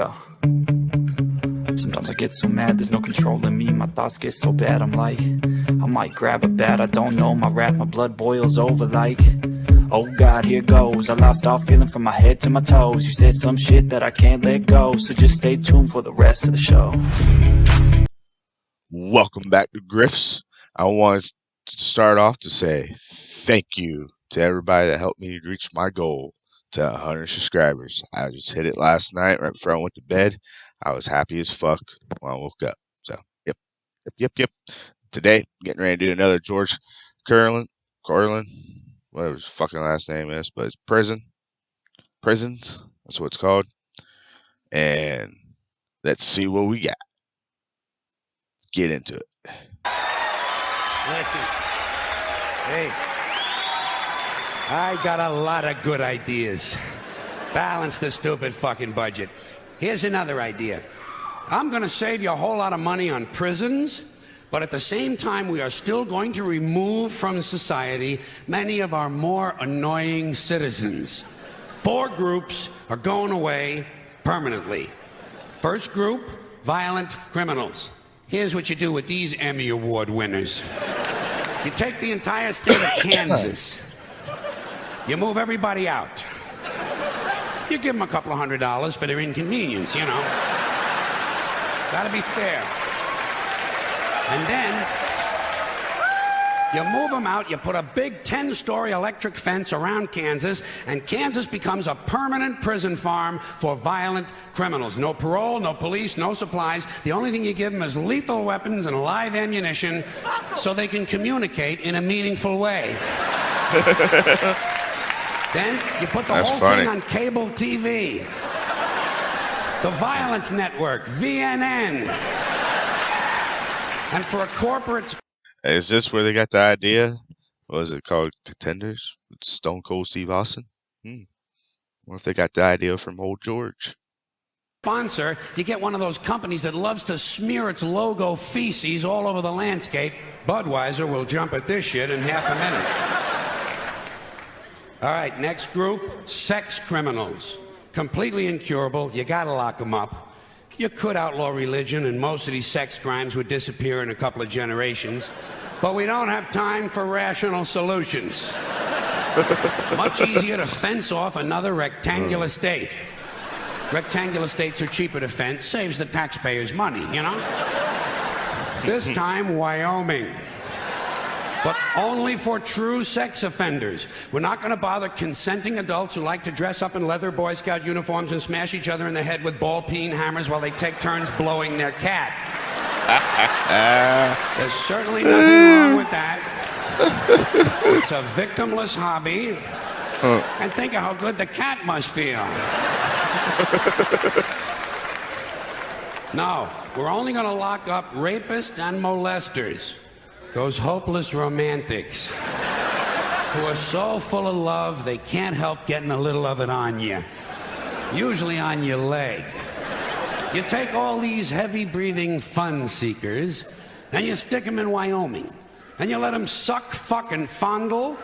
Yeah. Sometimes I get so mad, there's no controlling me. My thoughts get so bad, I'm like, I might grab a bat, I don't know. My wrath, my blood boils over like, oh God, here goes. I lost all feeling from my head to my toes. You said some shit that I can't let go, so just stay tuned for the rest of the show. Welcome back to Griffs. I want to start off to say thank you to everybody that helped me reach my goal to 100 subscribers. I just hit it last night right before I went to bed. I was happy as fuck when I woke up. So, yep. Today, getting ready to do another GeorgeCarlin, whatever his fucking last name is, but it's Prisons. That's what it's called. And let's see what we got. Get into it. Listen, hey, I got a lot of good ideas. Balance the stupid fucking budget. Here's another idea. I'm going to save you a whole lot of money on prisons, but at the same time, we are still going to remove from society many of our more annoying citizens. 4 groups are going away permanently. First group, violent criminals. Here's what you do with these Emmy Award winners. You take the entire state of Kansas. You move everybody out. You give them a couple of $100 for their inconvenience, you know. Gotta be fair. And then you move them out, you put a big 10-story electric fence around Kansas, and Kansas becomes a permanent prison farm for violent criminals. No parole, no police, no supplies. The only thing you give them is lethal weapons and live ammunition so they can communicate in a meaningful way. Then you put the whole thing on cable TV. The Violence Network, VNN. And for a corporate... Is this where they got the idea? What was it called? Contenders? With Stone Cold Steve Austin? What if they got the idea from old George? Sponsor, you get one of those companies that loves to smear its logo feces all over the landscape. Budweiser will jump at this shit in half a minute. All right, next group, sex criminals. Completely incurable, you gotta lock them up. You could outlaw religion and most of these sex crimes would disappear in a couple of generations, but we don't have time for rational solutions. Much easier to fence off another rectangular state. Rectangular states are cheaper to fence, saves the taxpayers money, you know? This time, Wyoming. But only for true sex offenders. We're not going to bother consenting adults who like to dress up in leather Boy Scout uniforms and smash each other in the head with ball-peen hammers while they take turns blowing their cat. There's certainly nothing wrong with that. It's a victimless hobby. And think of how good the cat must feel. No, we're only going to lock up rapists and molesters. Those hopeless romantics who are so full of love they can't help getting a little of it on you, usually on your leg. You take all these heavy-breathing fun seekers and you stick them in Wyoming and you let them suck, fuck, and fondle.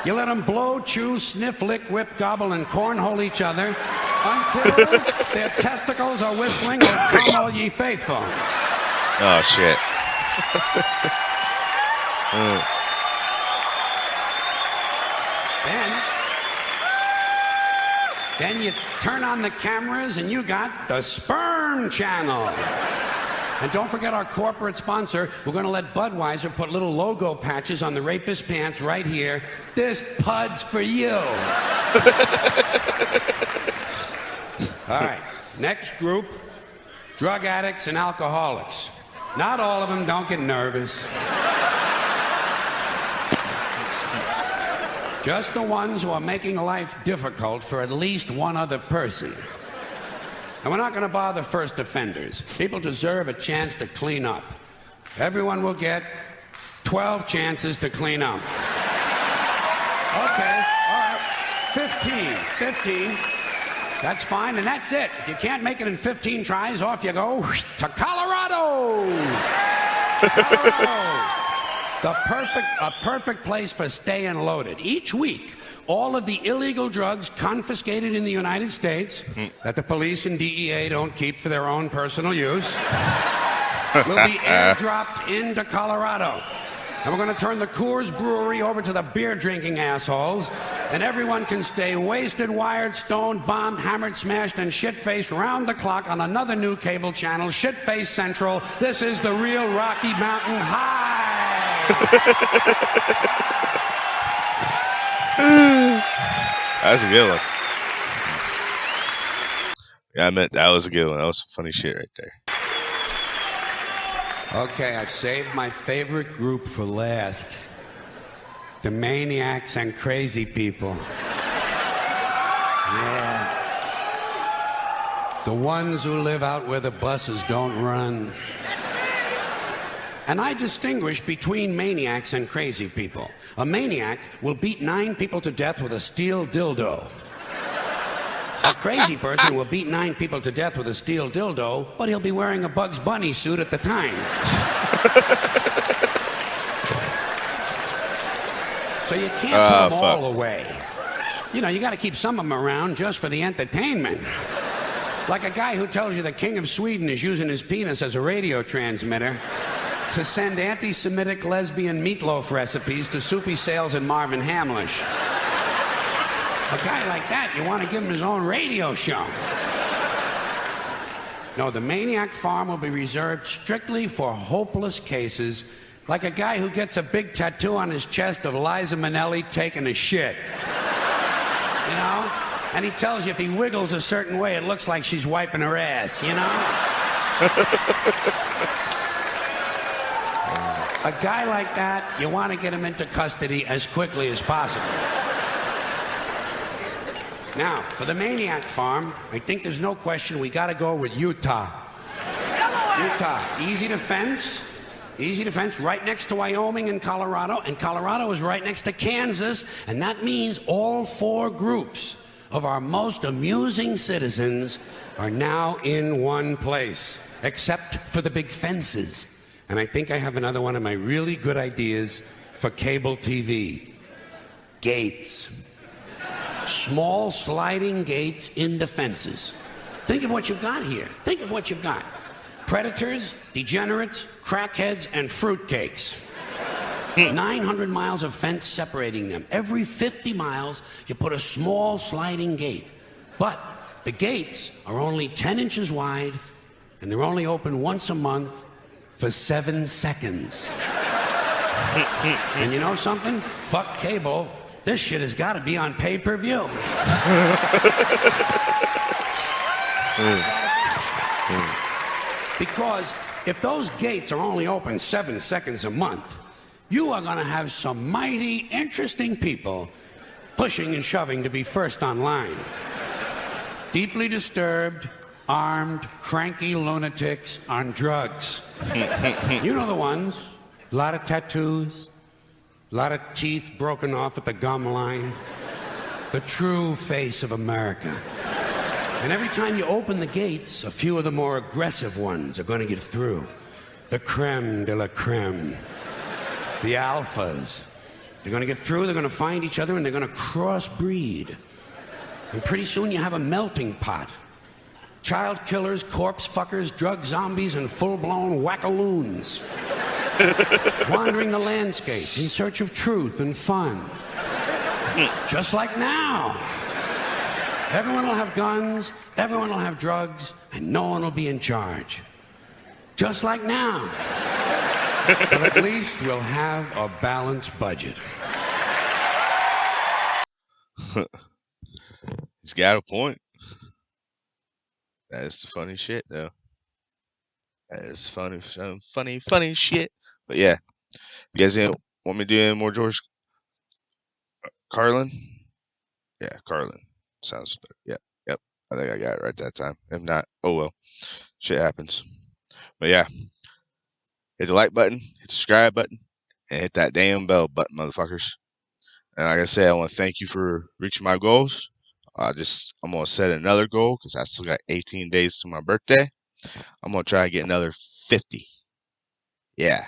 You let them blow, chew, sniff, lick, whip, gobble, and cornhole each other until their testicles are whistling, "O come all ye faithful." Oh, shit. Then you turn on the cameras and you got the Sperm Channel. And don't forget our corporate sponsor. We're going to let Budweiser put little logo patches on the rapist pants right here. This pud's for you. All right, next group, drug addicts and alcoholics. Not all of them, don't get nervous. Just the ones who are making life difficult for at least one other person. And we're not going to bother first offenders. People deserve a chance to clean up. Everyone will get 12 chances to clean up. Okay, all right, 15. That's fine, and that's it. If you can't make it in 15 tries, off you go to Colorado. Colorado. A perfect place for staying loaded. Each week, all of the illegal drugs confiscated in the United States that the police and DEA don't keep for their own personal use will be airdropped into Colorado. And we're going to turn the Coors Brewery over to the beer-drinking assholes, and everyone can stay wasted, wired, stoned, bombed, hammered, smashed, and shit-faced round the clock on another new cable channel, Shit-Face Central. This is the real Rocky Mountain High. That's a good one. Yeah, I meant that was a good one. That was some funny shit right there. Okay, I've saved my favorite group for last. The Maniacs and Crazy People. Yeah. The ones who live out where the buses don't run. And I distinguish between maniacs and crazy people. A maniac will beat 9 people to death with a steel dildo. A crazy person will beat 9 people to death with a steel dildo, but he'll be wearing a Bugs Bunny suit at the time. So you can't put them all away. You know, you got to keep some of them around just for the entertainment. Like a guy who tells you the King of Sweden is using his penis as a radio transmitter to send anti-Semitic lesbian meatloaf recipes to Soupy Sales and Marvin Hamlish. A guy like that, you want to give him his own radio show. No, the Maniac Farm will be reserved strictly for hopeless cases, like a guy who gets a big tattoo on his chest of Liza Minnelli taking a shit. You know? And he tells you if he wiggles a certain way, it looks like she's wiping her ass, you know? A guy like that, you want to get him into custody as quickly as possible. Now, for the Maniac Farm, I think there's no question we got to go with Utah. Utah, easy to fence, right next to Wyoming and Colorado is right next to Kansas, and that means all 4 groups of our most amusing citizens are now in one place, except for the big fences. And I think I have another one of my really good ideas for cable TV. Gates. Small sliding gates in the fences. Think of what you've got here. Think of what you've got. Predators, degenerates, crackheads, and fruitcakes. 900 miles of fence separating them. Every 50 miles, you put a small sliding gate. But the gates are only 10 inches wide, and they're only open once a month for 7 seconds. And you know something? Fuck cable. This shit has got to be on pay-per-view. Because if those gates are only open 7 seconds a month, you are going to have some mighty interesting people pushing and shoving to be first online. Deeply disturbed, armed, cranky lunatics on drugs. You know the ones. A lot of tattoos, a lot of teeth broken off at the gum line. The true face of America. And every time you open the gates, a few of the more aggressive ones are going to get through. The creme de la creme. The alphas. They're going to get through, they're going to find each other, and they're going to crossbreed. And pretty soon you have a melting pot. Child killers, corpse fuckers, drug zombies, and full-blown wackaloons. Wandering the landscape in search of truth and fun. Just like now. Everyone will have guns, everyone will have drugs, and no one will be in charge. Just like now. But at least we'll have a balanced budget. He's got a point. That is the funny shit, though. That is funny, some funny shit. But yeah, you guys want me to do any more George Carlin? Yeah, Carlin. Sounds better. Yep. I think I got it right that time. If not, oh well. Shit happens. But yeah, hit the like button, hit the subscribe button, and hit that damn bell button, motherfuckers. And like I said, I want to thank you for reaching my goals. I'm going to set another goal because I still got 18 days to my birthday. I'm going to try to get another 50. Yeah,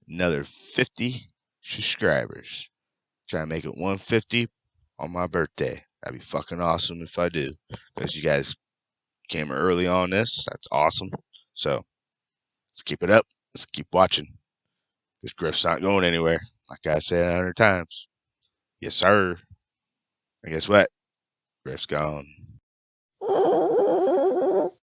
another 50 subscribers. Try to make it 150 on my birthday. That'd be fucking awesome if I do. Because you guys came early on this. That's awesome. So let's keep it up. Let's keep watching. This Griff's not going anywhere. Like I said 100 times. Yes, sir. And guess what? Griff's gone.